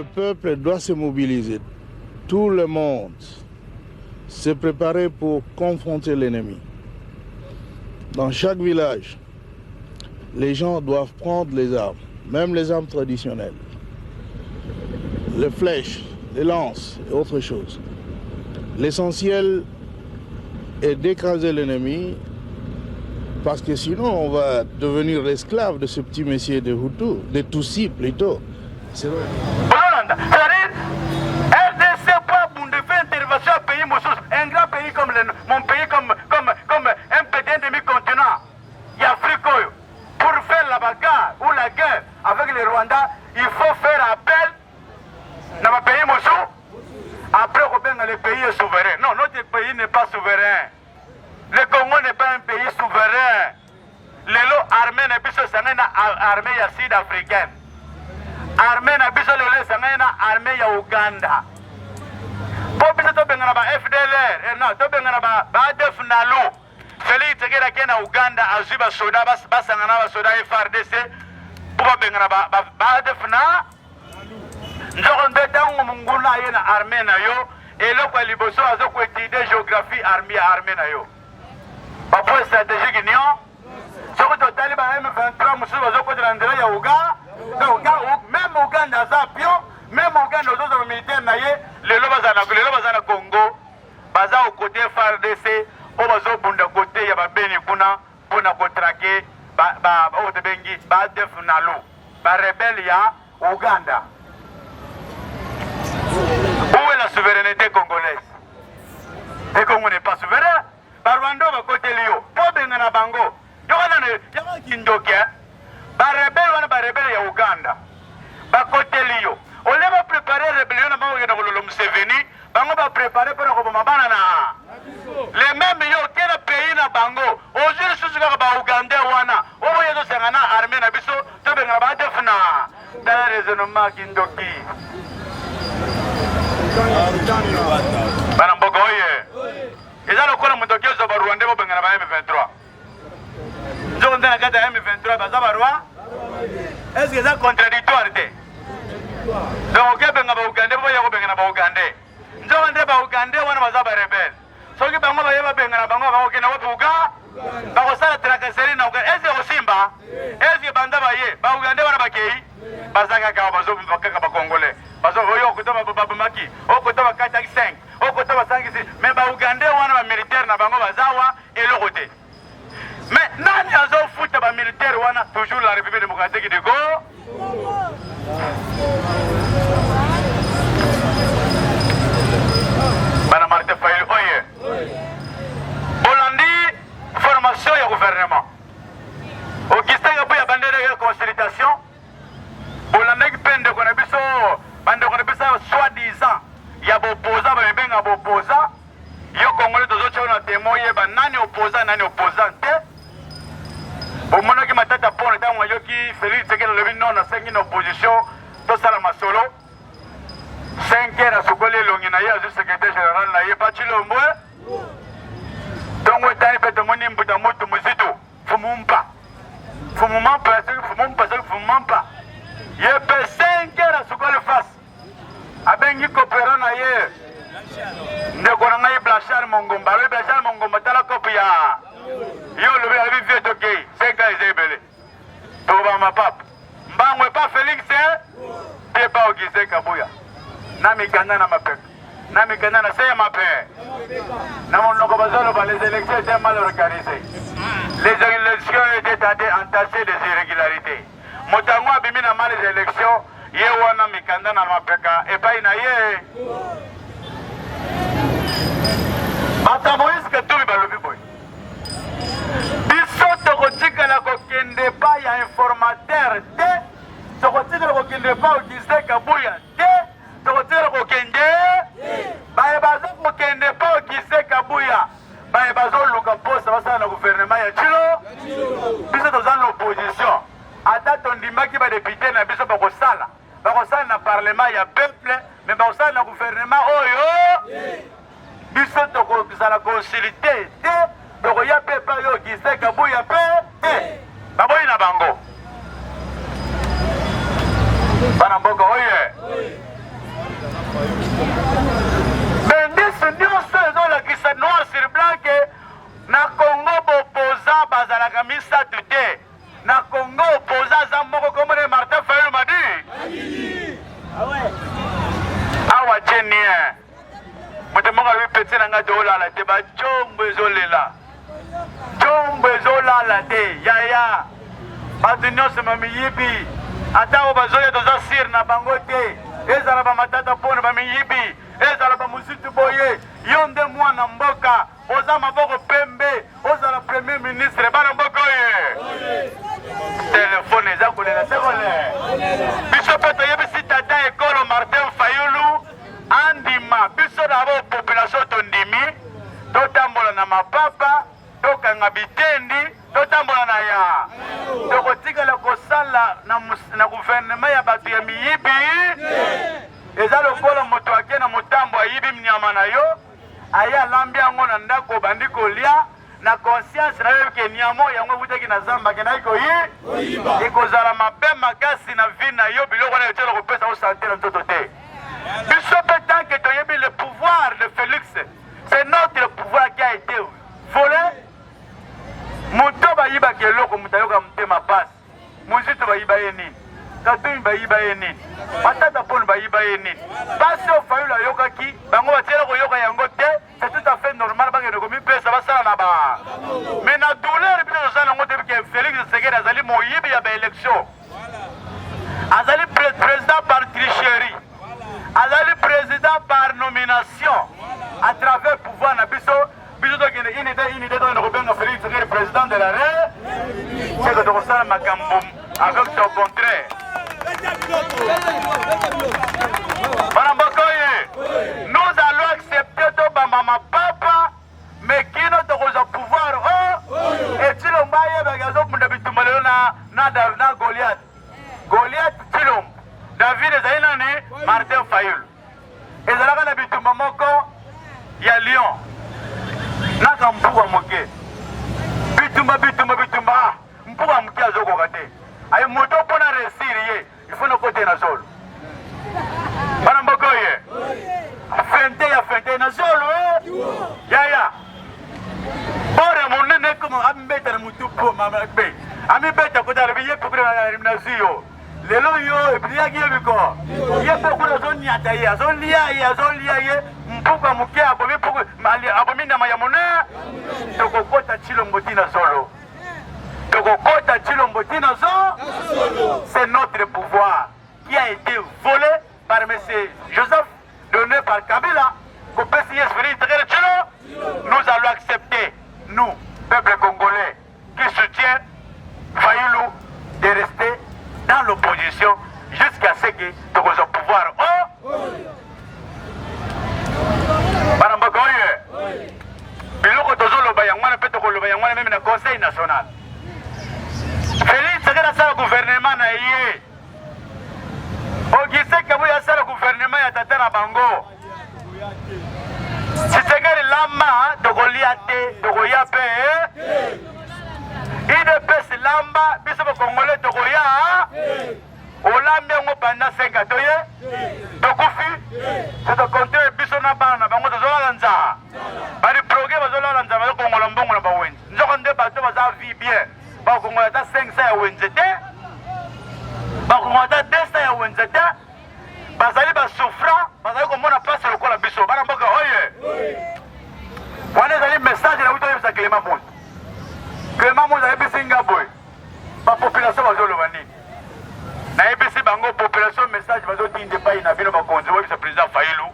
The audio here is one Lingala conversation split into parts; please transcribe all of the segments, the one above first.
peuple doit se mobiliser. Tout le monde se préparer pour confronter l'ennemi. Dans chaque village, les gens doivent prendre les armes, même les armes traditionnelles, les flèches, les lances et autres choses. L'essentiel est d'écraser l'ennemi, parce que sinon on va devenir l'esclave de ce petit messier de Hutu, de Tutsi plutôt. C'est vrai. RDC pas pour faire intervention à pays un grand pays comme mon pays, comme un petit demi-continent, l'Afrique, pour faire la bagarre ou la guerre avec les Rwandais, il faut faire appel dans le pays Moussou. Après, le pays est souverain. Non, notre pays n'est pas souverain. Le Congo n'est pas un pays souverain. Les lots armés n'est plus armée sud-africaine. Armée n'a plus armée Ouganda. Pour que tu aies FDLR, non, tu aies ADF Nalo. Félix Tshisekedi qui est en Ouganda, a suivi le soda, le soda FRDC, pour que tu aies ADF Nalo. Nous avons une armée, et là, nous avons étudié géographie armée. Pour stratégique union, ce que tu as dit, M23, nous avons même Ouganda, même Ouganda, nous avons militaires, les lobes Congo, au côté FARDC, au côté Yababeni Kuna, pour nous traquer, rebelle Ouganda. Où est la souveraineté congolaise? Le Congo n'est pas souverain. Rwanda va côté Lio. Pour Bengana Bango. Il y a un Kindokia. Rebelle ya Ouganda. Ba côté Lio. On va préparer la rébellion dans le Museveni. Bango va préparer pour le Banana. Les mêmes qui sont pays na Bango. Aujourd'hui, je suis à Ouganda. On va y aller à l'armée. Tu vas y defna. Dans le raisonnement Kindoki. Bana mbogo oye. Eza lokola mutoki zo ba Rwanda bo bengana ba M23. Nzo ndana kata M23 baza ba Rwanda. Est-ce que c'est contradictoire té? Donc ke benga ba Uganda bo ya ko bengana ba Uganda. Nzo ndé ba Uganda wana baza ba rebelle. Soki bango ba yeba bengana bango ba okena wa buga. Ba ko sala trakaseri na Uganda. Est-ce que Simba? Est-ce que banda ba ye? Ba Uganda wana ba kei. Bazaka ka bazo bakaka ba Congolais. Parce que vous avez Babamaki, au côté de 4-5, au côté de 5-6, mais les Ougandais ont un militaire na bango bazawa et le côté. Mais nani azo foot ba militaire wana toujours la République démocratique du Congo. Madame Martin Fayou, oye. Bolandi, formation et gouvernement. Au Kistan, il y a une consultation. Bolandi qui peine de connaître. Bande qu'on soi-disant, il y a opposant, mais bien opposant. Il y a Congolais de autres gens témoins, il y a nani opposant. Au moment où ma tête a pour le temps, qui Félix Tshisekedi le vin non à 5 en opposition, tout ça la masolo. 5 heures à Sokolé Longinaïa, le secrétaire général, là, il n'y a pas de l'ombre. Donc, on est fait de mon imbu de moto musito. Fumumpa. Fumumpa. Il y a 5 heures à Sokolé face. Abengi coopérant ailleurs. Ndekonanga Blachar Mongomba, Blachar Mongomba tala copia. Yo le vie de gay, 5 ans ezebele. Toba ma pap. Mbangwe pas Félix t'es pas au Gisé Kabuya. Nami gana na mapek. Nami gana na c'est ma père. Namon nokobazalo les élections étaient mal organisées. Les élections étaient entachées des irrégularités. Motango abimina mal les élections. Ye wana mikanda na mapeka epai na ye Mata Moïse que tout balobi boy biso tokotika la kokende pa ya informateur te tokotika la kokende pa okise kabuya te tokotika la kokende baye bazo kokende pa okise kabuya baye bazo luka posa basa na gouvernement ya chilo biso tozana l'opposition ata tondimaki ba député na biso ba kosala dans le parlement, il y a peuple, mais dans le gouvernement, biso toko la concilité, donc il y a peuple qui sait que il y a peuple, babo ina bango. Bana mboka oye. ezalaka misato te na Congo opposant za moko komone Martin Fayulu Madi awa tenie moto moko alobi peti na ngai toolala te bacombo ezolala te yaya bato nyonso bamiyibi ata oyo bazoya toza sire na bango te ezala bamatata mpona bamiyibi ezala bamosusu boye yo nde mwana mboka oza maboko pembe ozala premier ministre bana mboka oye telefone eza kolela se kole biso mpe toyebisi tata ekolo Martin Fayulu andima biso na bo population tondimi totambola na mapapa tokanga bitendi totambola na ya tokotikala kosala na gouvernement ya bato ya miyibi eza lokola moto ake na motambo ayibi mnyama na yo aya alambi yango na ndako bandi kolia na conscience na yo ke nyamo yango ekutaki na zamba kendaki koyi ekozala mabe makasi na vi na yo biloko na yotela kopesa o sante na nzoto te biso mpe tanke toyebi le pouvoir de Félix c'est notre pouvoir qui a été volé moto bayibaka eloko moto ayoka motema pasi mozitu bayiba ye nini katoi bayiba ye nini matata mponi bayiba ye nini pasi oyo Fayulu ayokaki bango batiela koyoka yango te c'est tout à fait normal bakende komipesa basala na ba mais na douleur biso tozala yango te bike Félix Tshisekedi azali moyibi ya baélection azali président par tricherie azali président par nomination à travers pouvoir na biso tokende inide tokende kobenga Félix Tshisekedi président de la République c'est que tokosala makambo avec son contraire bana mboka oye nous allons accepter tobamba mapapa mais kino tokozwa pouvoir etilombo ayebaka azobunda bitumba lelo na Goliath tilombo David ezali nani Martin Fayulu ezalaka na bitumba moko ya Lion naka mpuka moke bitumba mpuka moke azokoka te aye moto mpona resir ye ifona kote na zolo bana mboka oye fente na zolo yaya bore monene komo ambeta na mutu po mamabe amibeta kota lebi ye pokura na ziyo lelo yo ebiliaki ye biko ye pokura zoniata ye azolia ye mpuka moke abomi poko mali abomi na mayamone tokokota Tshilombo tina zolo c'est notre pouvoir qui a été volé par M. Joseph, donné par Kabila. Nous allons accepter, nous, peuple congolais, qui soutient Fayulu, de rester dans l'opposition jusqu'à ce que nous ayons pouvoir. Madame Bakoye, biloko tozoloba yangwana pe tokoloba yangwana même na conseil national. Félix Tshisekedi asala gouvernement na ye ogise kabu asala gouvernement ya tata na bango Tshisekedi lamba tokolia te tokoya pe IDPS lamba biso bakongole tokoya olambi yango banda 5 toye tokufi c'est au contraire biso na bana na bango tozolala nzala bali proge bazolala nzala bazokongola mbongo na bawenzi nzoko nde bato baza vie bien bakongola ata 500 ya wenze te bakongola ata 200 ya wenze te bazali basouffrant bazali komona place lokola biso bana mboka oye wana ezali message na wito oyebisa Clément Moussa ayebisi nga boye bapopulation bazoloba nini nayebisi bango population message bazotindi epai na bino bakonzi oyebisa président Fayulu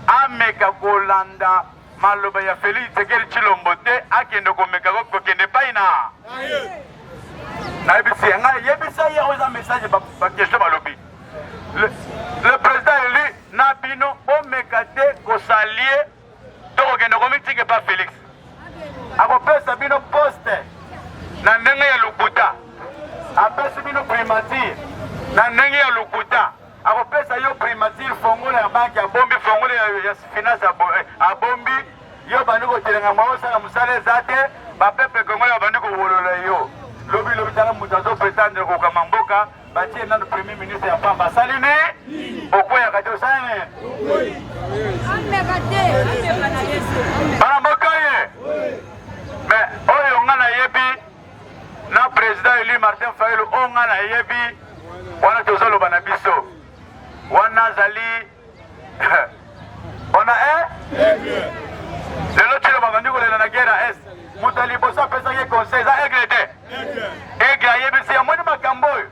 ameka kolanda maloba ya Félix Tshisekedi Tshilombo te akende komeka kokende epai na nayebisi yanga yebisa ye oza message bakestion balobi le président eli na bino omeka te kosalie tokokende komitike pa Félix akopesa bino poste na ndenge ya lokuta apesi bino primature na ndenge ya lokuta akopesa yo primature fongole ya banki abombi fongole ya finance abombi yo bandi kotelenga mwa osala mosala eza te bapepe kongole babandi kowolola yo lobi tala moto azopretendre kokama mboka batie nano premier ministre ya pamba asali ne okweyaka te osali ne bana mboka ye me oyo nga nayebi président élu Martin Fayulu onga na yebi wana tozolo bana biso wana zali on a lelo tshilo babandi kolela na guerre à est moto liboso apesaki conseil eza aigle te aigle ayebisi ya moni makambo oyo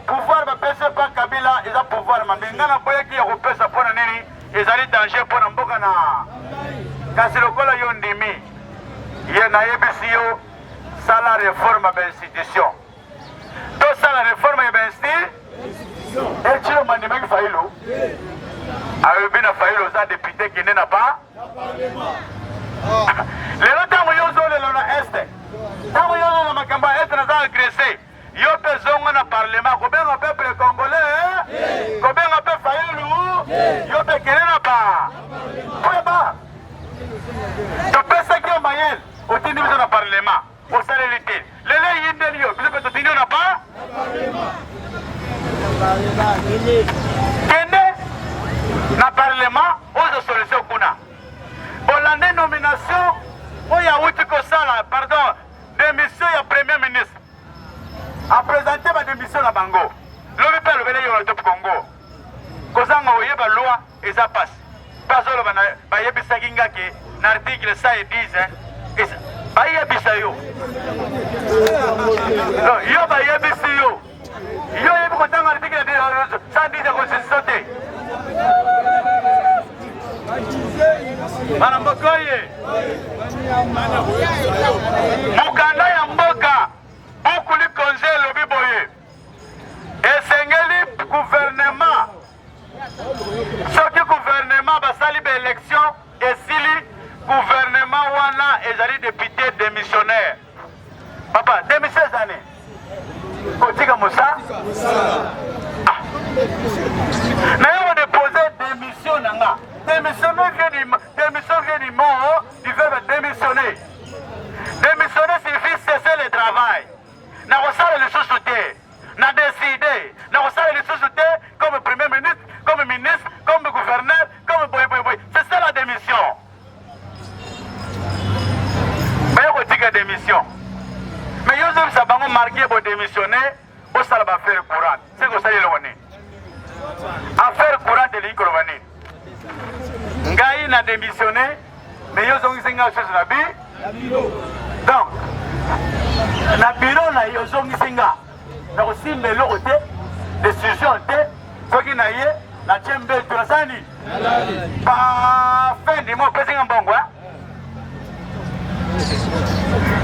pouvoir bapesa pa Kabila eza pouvoir mambe nga na boyaki ya kopesa mpo na nini ezali danger mpo na mboka na kasi lokola yo ndimi ye nayebisi yo sala réforme ya bainstitution tosala réforme ya bainstitution etshilo mandimaki Fayulu ayobi na Fayulu oza député kende na pa lelo ntango yo ozolelo na este ntango yo ozolelo makambo ya este naza agressé yo mpe zongo na parlement kobenga peuple congolais kobenga mpe Fayulu yo mpe kende na pa poeba topesaki yo mayele otindi biso na parlement osaleli te lelo eyindeli yo biso mpe totindi yo na pa kende na parlement ozo solution kuna bolande nomination oyo awuti kosala pardon démission ya premier ministre apresente badémission na bango lobi mpe alobeli yo top congo kozanga oyeba loi eza pasi mpe azoloba bayebisaki ngaki na article 110 bayebisa yo yo bayebisi yo yo yebi kotanga article 110 ya constitution te bana mboka oye mokanda ya mboka bukuli konze elobi boye esengeli gouvernement soki gouvernement basali baélection esili gouvernement wana ezali député démissionnaire papa démission ezani kotika mosa naye kodepose démission na nga démission vient du mot du verbe démissionner. Démissionner signifie cesser le travail. Na kosala lisusu te, na décider, na kosala lisusu te comme premier ministre, comme ministre, comme gouverneur, comme boy. C'est ça la démission. Mais kotika démission. Mais yo zo sa bango marqué bo démissionner, bo sala ba faire courant. C'est ko sala lewani. Affaire courant de l'incolvani. Ngai na démissionné mais yo zongisi nga chose na bi donc na bureau na yo zongisi nga na kosimba eloko te décision te soki na ye na tshembe tunasani pa fin du mois opesi nga mbongo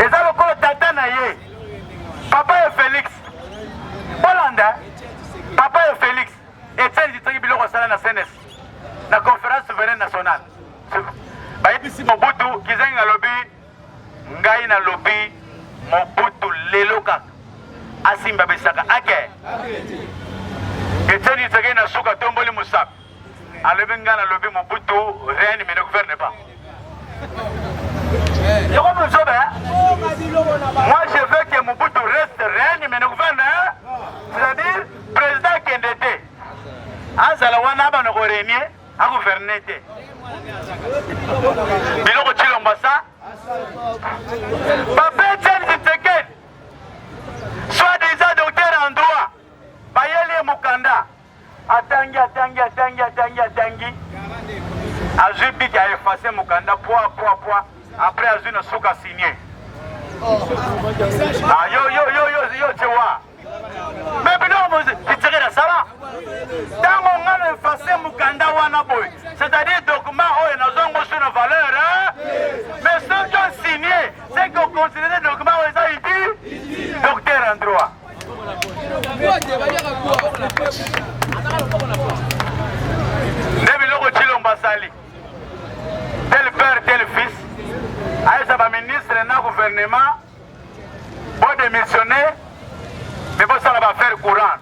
eza lokola tata na ye papa ye Félix bolanda papa ye Félix etienne zitoki biloko asala na CNS na conférence souveraine nationale bayebisi Mobutu kizengi na lobi ngai na lobi Mobutu lelo kaka asimba besaka ake etienne zitoki na suka tomboli musapi alobi ngai na lobi Mobutu rien ne me gouverne pas yoko musobe moi je veux que Mobutu reste rien ne me gouverne c'est-à-dire président kendete azala wana bana ko renier a gouverner te biloko tshilomba sa papa Etienne Tshisekedi soi-disant docteur en droit bayeli mukanda atangi azwi biki a effacé mukanda poa après azwi na suka signé yo tsewa mais biloko Tshisekedi asala ntango ngana effacé mukanda wana boy c'est-à-dire document oyo nazongo sur na valeur mais soki on signé c'est qu'on considère document oyo eza iti docteur en droit nde biloko tshilomba sali tel père tel fils ayesa baministre na gouvernement bodémissionner mais bosala baaffaire courante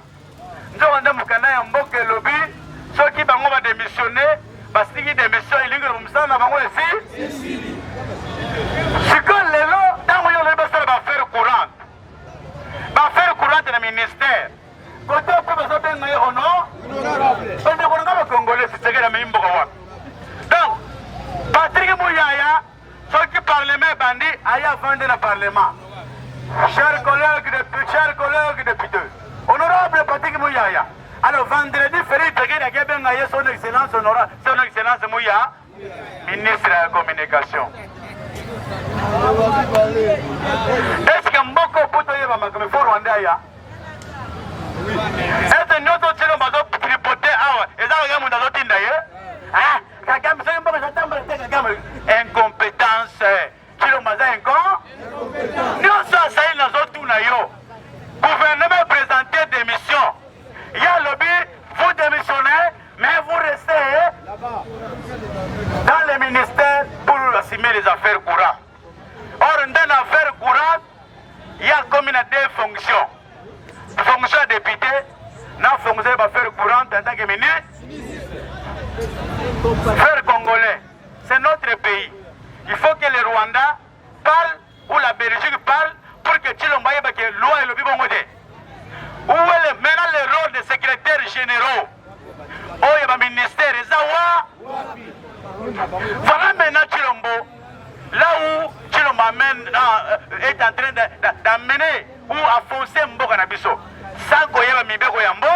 nzoko nde mokanda ya mboka elobi soki bango badémissionne basiki démission elingela bomisala na bango esi sikoyo lelo ntango yo lobi basala baaffaire courante na ministère kote mpe bazobenga ye ono bandeko nanga bakongole Tshisekedi amei mboka wapi donc Patrick Muyaya soki parlement ebandi aya avande na parlement Chers collègues députés, honorable Patrick Mouyaya, alors vendredi, son excellence Mouya, ministre de la communication. Est-ce que Mboko Potoye va me faire Rwanda ya? Est-ce que notre télé va tripoter et ça va me donner d'ailleurs? Ah, Kagame, c'est un peu de incompétence. Kilo Maza nous sommes saïs dans notre tour. Gouvernement présenté démission. Il y a le but, vous démissionnez, mais vous restez dans les ministères pour assumer les affaires courantes. Or, dans les affaires courantes, il y a comme deux fonctions. Fonction député, la fonction d'affaires courantes en tant que ministre. Frères congolais, c'est notre pays. Il faut que le Rwanda parle ou la Belgique parle pour que Tshilombo ait que loi et le bibongode. Où est maintenant le rôle des secrétaires généraux? Oh, il y a un ministère, voilà maintenant Tshilombo. Là où Tshilombo est en train d'amener ou à foncer Mboka Nabiso. Sans qu'il y ait un Mibeko Yambo.